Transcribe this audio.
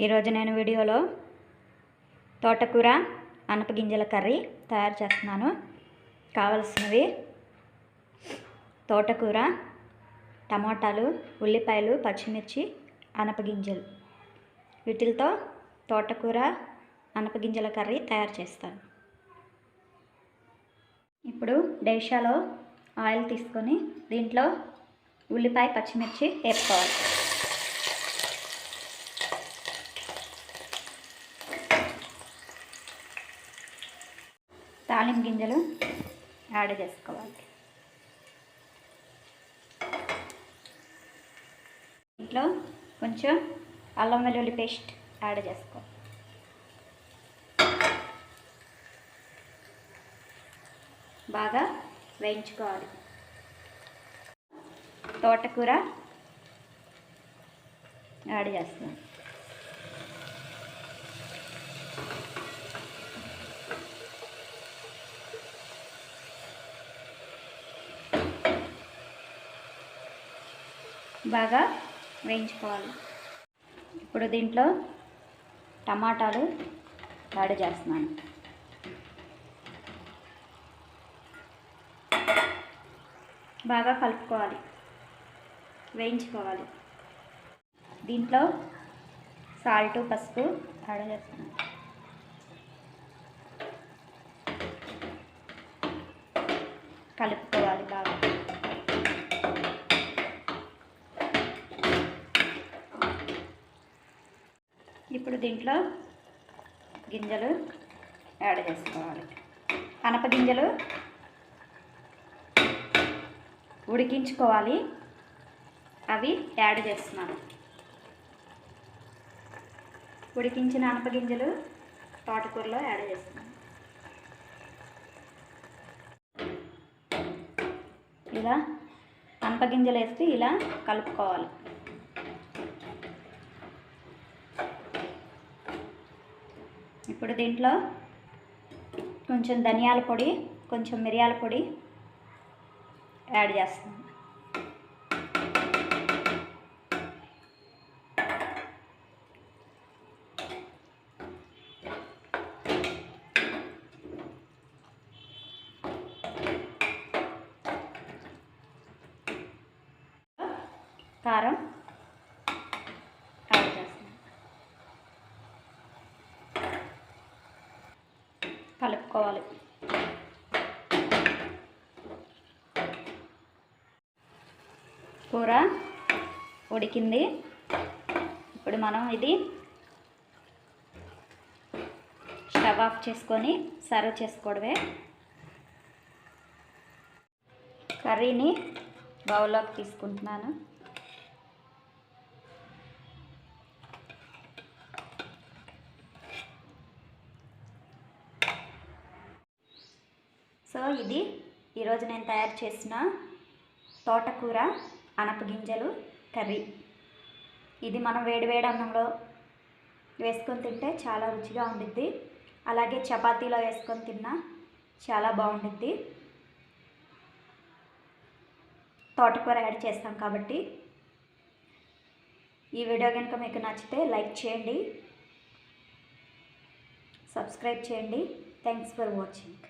ఈరోజు నేను వీడియోలో తోటకూర అనపగింజల కర్రీ తయారు చేస్తున్నాను. కావలసినవి తోటకూర, టమాటాలు, ఉల్లిపాయలు, పచ్చిమిర్చి, అనపగింజలు. వీటితో తోటకూర అనపగింజల కర్రీ తయారు చేస్తాను. ఇప్పుడు డేషాలో ఆయిల్ తీసుకొని దీంట్లో ఉల్లిపాయ, పచ్చిమిర్చి వేసుకోవాలి. తాలింపు గింజలు యాడ్ చేసుకోవాలి. ఇంట్లో కొంచెం అల్లం వెల్లుల్లి పేస్ట్ యాడ్ చేసుకోవాలి. బాగా వేయించుకోవాలి. తోటకూర యాడ్ చేస్తున్నాను. బాగా వేయించుకోవాలి. ఇప్పుడు దీంట్లో టమాటాలు యాడ్ చేస్తున్నాను. బాగా కలుపుకోవాలి, వేయించుకోవాలి. దీంట్లో సాల్ట్, పసుపు యాడ్ చేస్తున్నాను. కలుపుకోవాలి బాగా. ఇప్పుడు దీంట్లో గింజలు యాడ్ చేసుకోవాలి. అనపగింజలు ఉడికించుకోవాలి. అవి యాడ్ చేస్తున్నాను. ఉడికించిన అనపగింజలు తోటకూరలో యాడ్ చేస్తున్నాను. ఇలా అనపగింజలు వేసి ఇలా కలుపుకోవాలి. ఇప్పుడు దీంట్లో కొంచెం ధనియాల పొడి, కొంచెం మిరియాల పొడి యాడ్ చేస్తాను. కారం యాడ్ చేస్తాను. కలుపుకోవాలి. కూర ఉడికింది. ఇప్పుడు మనం ఇది స్టవ్ ఆఫ్ చేసుకొని సర్వ్ చేసుకోవడమే. కర్రీని బౌల్లోకి తీసుకుంటున్నాను. సో ఇది ఈరోజు నేను తయారు చేసిన తోటకూర అనపగింజలు కర్రీ. ఇది మనం వేడివేడి అన్నంలో వేసుకొని తింటే చాలా రుచిగా ఉండిద్ది. అలాగే చపాతీలో వేసుకొని తిన్నా చాలా బాగుండిద్ది. తోటకూర యాడ్ చేస్తాం కాబట్టి. ఈ వీడియో కనుక మీకు నచ్చితే లైక్ చేయండి, సబ్స్క్రైబ్ చేయండి. Thanks for watching.